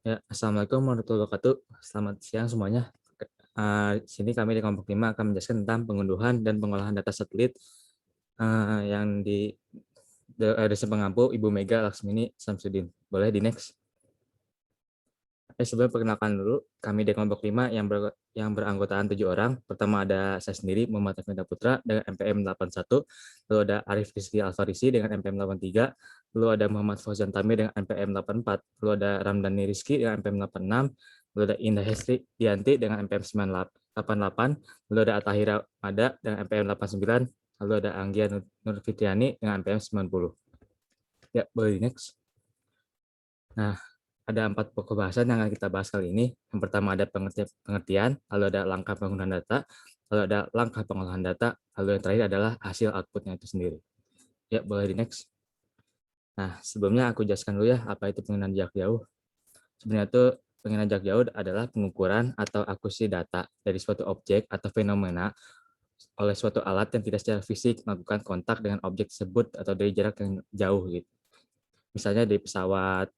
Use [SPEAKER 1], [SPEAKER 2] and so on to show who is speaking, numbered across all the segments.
[SPEAKER 1] Ya, Assalamualaikum warahmatullahi wabarakatuh. Selamat siang semuanya. Di sini kami di kelompok 5 akan menjelaskan tentang pengunduhan dan pengolahan data satelit yang di Desa Pengampu Ibu Mega Laksmini Samsudin. Boleh di next? Sebelum perkenalkan dulu, kami di kelompok 5 yang beranggotaan 7 orang. Pertama ada saya sendiri, Muhammad Afnida Putra dengan MPM 81, lalu ada Arif Rizky Alfarisi dengan MPM 83, lalu ada Muhammad Fauzan Tamir dengan MPM 84, lalu ada Ramdhani Rizky dengan MPM 86, lalu ada Indah Hesti Dianti dengan MPM 88, lalu ada Atahira Mada dengan MPM 89, lalu ada Anggia Nur Fitriani dengan MPM 90. Ya, boleh next. Nah, ada 4 pokok bahasan yang akan kita bahas kali ini. Yang pertama ada pengertian, lalu ada langkah penggunaan data, lalu ada langkah pengolahan data, lalu yang terakhir adalah hasil outputnya itu sendiri. Ya, boleh di next. Nah, sebelumnya aku jelaskan dulu ya apa itu pengenalan jarak jauh. Sebenarnya itu pengenalan jarak jauh adalah pengukuran atau akuisisi data dari suatu objek atau fenomena oleh suatu alat yang tidak secara fisik melakukan kontak dengan objek tersebut atau dari jarak yang jauh gitu. Misalnya dari pesawat,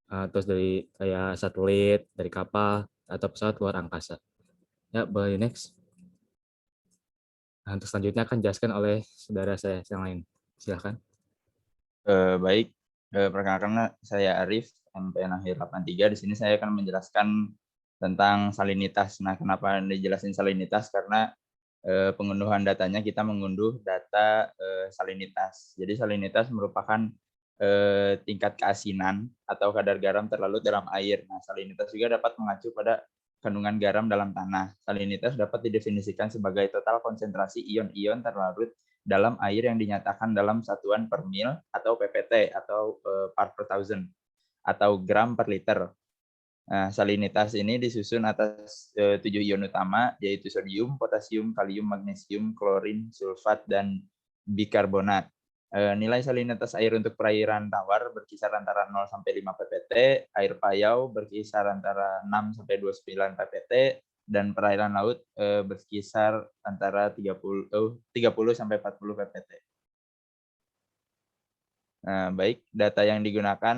[SPEAKER 1] terus dari kayak satelit, dari kapal, atau pesawat luar angkasa. Ya, boleh next. Nah, untuk selanjutnya akan dijelaskan oleh saudara saya yang lain. Silakan.
[SPEAKER 2] Baik, perkenalkan saya Arif, MPN akhir 83. Di sini saya akan menjelaskan tentang salinitas. Nah, kenapa dijelasin salinitas? Karena pengunduhan datanya kita mengunduh data salinitas. Jadi salinitas merupakan tingkat keasinan atau kadar garam terlarut dalam air. Nah, salinitas juga dapat mengacu pada kandungan garam dalam tanah. Salinitas dapat didefinisikan sebagai total konsentrasi ion-ion terlarut dalam air yang dinyatakan dalam satuan per mil atau PPT atau part per thousand atau gram per liter. Nah, salinitas ini disusun atas 7 ion utama yaitu sodium, potasium, kalium, magnesium, klorin, sulfat, dan bikarbonat. Nilai salinitas air untuk perairan tawar berkisar antara 0 sampai 5 ppt, air payau berkisar antara 6 sampai 29 ppt, dan perairan laut berkisar antara 30 sampai 40 ppt. Nah, baik, data yang digunakan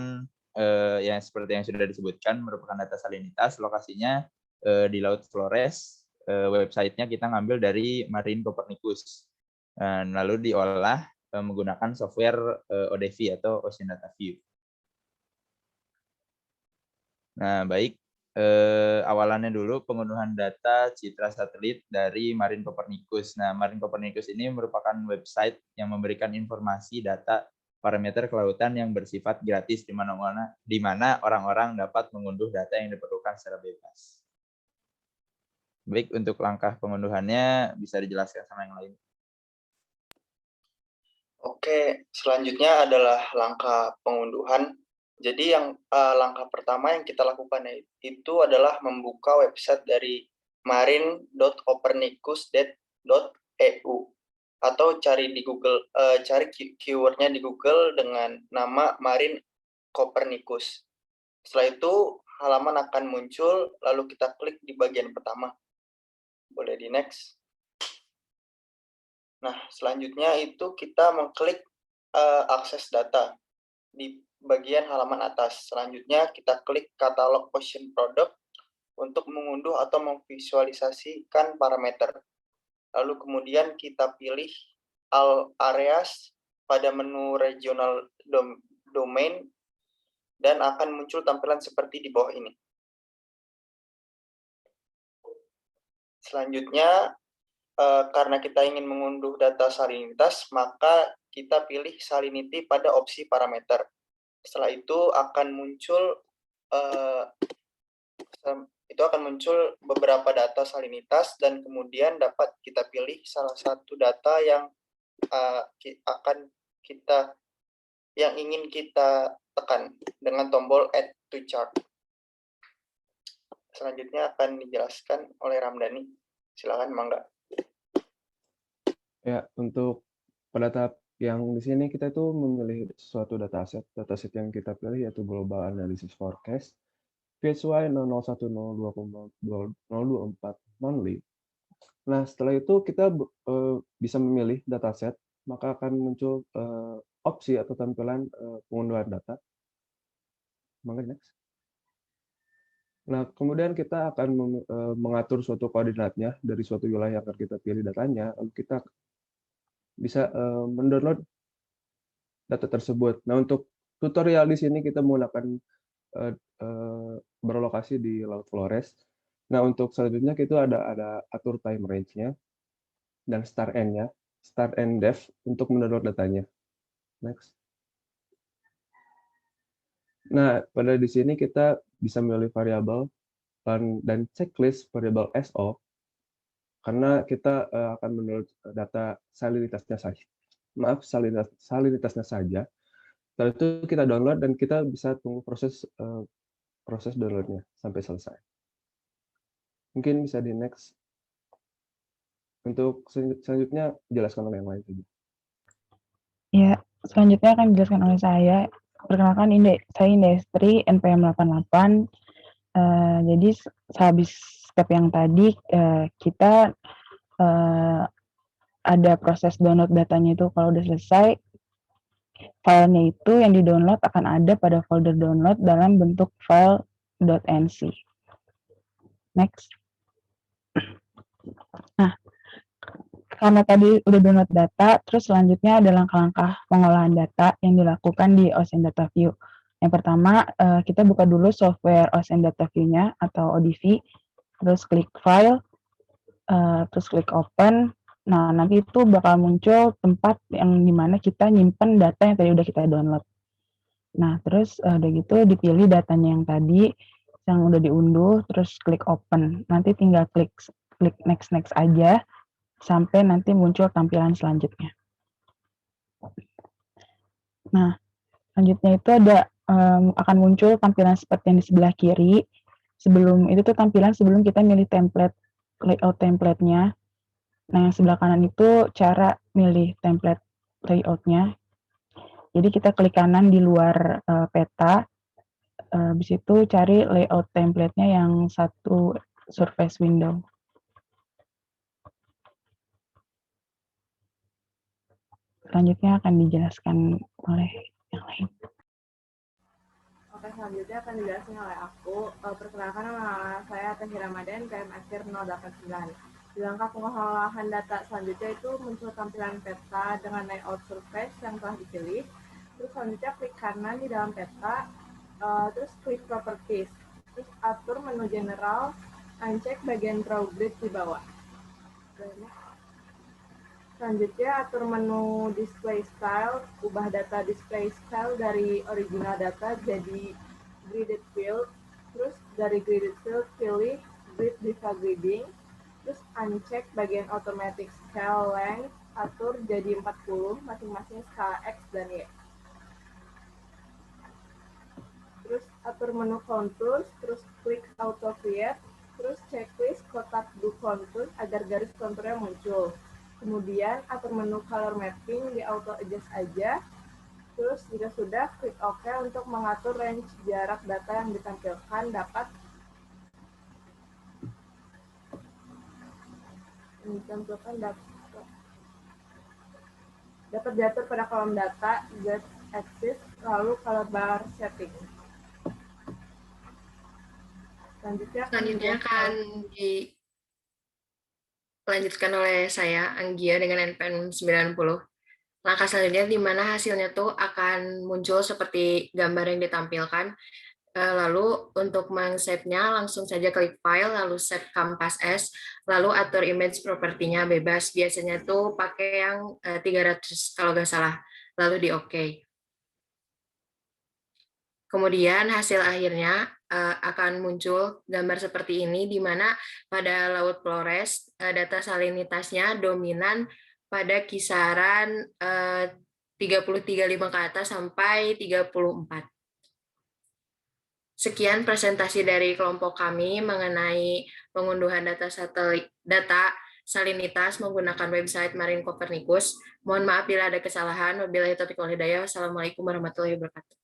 [SPEAKER 2] yang seperti yang sudah disebutkan merupakan data salinitas, lokasinya di Laut Flores, websitenya kita ngambil dari Marine Copernicus. Lalu diolah menggunakan software ODV atau Ocean Data View. Nah, baik, awalannya dulu pengunduhan data citra satelit dari Marine Copernicus. Nah, Marine Copernicus ini merupakan website yang memberikan informasi data parameter kelautan yang bersifat gratis di mana orang-orang dapat mengunduh data yang diperlukan secara bebas. Baik, untuk langkah pengunduhannya bisa dijelaskan sama yang lain.
[SPEAKER 3] Oke, selanjutnya adalah langkah pengunduhan. Jadi langkah pertama yang kita lakukan itu adalah membuka website dari marine.copernicus.eu atau cari di Google, cari keywordnya di Google dengan nama Marine Copernicus. Setelah itu halaman akan muncul, lalu kita klik di bagian pertama. Boleh di next. Nah, selanjutnya itu kita mengklik akses data di bagian halaman atas. Selanjutnya kita klik katalog Ocean Product untuk mengunduh atau memvisualisasikan parameter. Lalu kemudian kita pilih all areas pada menu regional domain dan akan muncul tampilan seperti di bawah ini. Selanjutnya, karena kita ingin mengunduh data salinitas, maka kita pilih salinity pada opsi parameter. Setelah itu akan muncul beberapa data salinitas dan kemudian dapat kita pilih salah satu data yang ingin kita tekan dengan tombol add to chart. Selanjutnya akan dijelaskan oleh Ramdhani. Silakan, Mangga.
[SPEAKER 4] Ya, untuk pada tahap yang di sini kita itu memilih suatu dataset. Dataset yang kita pilih yaitu Global Analysis Forecast PSY 00102024 monthly. Nah, setelah itu kita bisa memilih dataset, maka akan muncul opsi atau tampilan pengunduhan data. Mangga next. Nah, kemudian kita akan mengatur suatu koordinatnya dari suatu wilayah yang akan kita pilih datanya, lalu kita bisa mendownload data tersebut. Nah, untuk tutorial di sini kita menggunakan berlokasi di Laut Flores. Nah, untuk selanjutnya kita ada atur time range-nya dan start end-nya, start and def untuk mendownload datanya. Next. Nah, pada di sini kita bisa memilih variabel dan checklist variabel SO karena kita akan mendownload data salinitasnya saja. Maaf, salinitasnya saja. Setelah itu kita download dan kita bisa tunggu proses downloadnya sampai selesai. Mungkin bisa di next. Untuk selanjutnya jelaskan oleh yang lain saja.
[SPEAKER 5] Ya, selanjutnya akan dijelaskan oleh saya. Perkenalkan, saya Indestri NPM 88. Jadi sehabis step yang tadi kita ada proses download datanya itu. Kalau udah selesai, filenya itu yang di-download akan ada pada folder download dalam bentuk file .nc. Next. Nah, karena tadi udah download data, terus selanjutnya ada langkah-langkah pengolahan data yang dilakukan di OCEAN Data View. Yang pertama, kita buka dulu software OCEAN Data View-nya atau ODV, terus klik File, terus klik Open. Nah, nanti itu bakal muncul tempat yang dimana kita nyimpen data yang tadi udah kita download. Nah, terus udah gitu dipilih datanya yang tadi, yang udah diunduh, terus klik Open. Nanti tinggal klik Next aja, sampai nanti muncul tampilan selanjutnya. Nah, selanjutnya itu akan muncul tampilan seperti yang di sebelah kiri. Sebelum itu tuh tampilan sebelum kita milih template, layout template-nya. Nah, yang sebelah kanan itu cara milih template layout-nya. Jadi kita klik kanan di luar peta, habis itu cari layout template-nya yang satu surface window. Selanjutnya akan dijelaskan oleh yang lain.
[SPEAKER 6] Oke, selanjutnya akan dijelaskan oleh aku. Perkenalkan, nama saya Teh Ramadan, PM akhir 089. Di langkah pengolahan data selanjutnya itu muncul tampilan peta dengan layout surface yang telah dipilih. Terus selanjutnya klik kanan di dalam peta, terus klik properties. Terus atur menu general, uncheck bagian draw grid di bawah. Selanjutnya atur menu display style, ubah data display style dari original data jadi gridded field. Terus dari gridded field pilih grid disaggregating. Terus uncheck bagian automatic scale length, atur jadi 40 masing-masing skala X dan Y. Terus atur menu contours, terus klik auto create, terus checklist kotak do contour agar garis konturnya muncul. Kemudian atur menu color mapping di auto adjust aja. Terus jika sudah, klik OK untuk mengatur range jarak data yang ditampilkan dapat diatur pada kolom data, Z axis, lalu color bar setting. Selanjutnya akan dilanjutkan oleh saya, Anggia, dengan NPM 90. Langkah selanjutnya di mana hasilnya tuh akan muncul seperti gambar yang ditampilkan. Lalu untuk meng-save-nya langsung saja klik file, lalu save Canvas as, lalu atur image propertinya bebas. Biasanya tuh pakai yang 300 kalau nggak salah, lalu di OK. Kemudian hasil akhirnya akan muncul gambar seperti ini, di mana pada Laut Flores data salinitasnya dominan pada kisaran 33,5 ke atas sampai 34. Sekian presentasi dari kelompok kami mengenai pengunduhan data salinitas menggunakan website Marine Copernicus. Mohon maaf bila ada kesalahan. Wabillahi taufiq wal hidayah. Wassalamualaikum warahmatullahi wabarakatuh.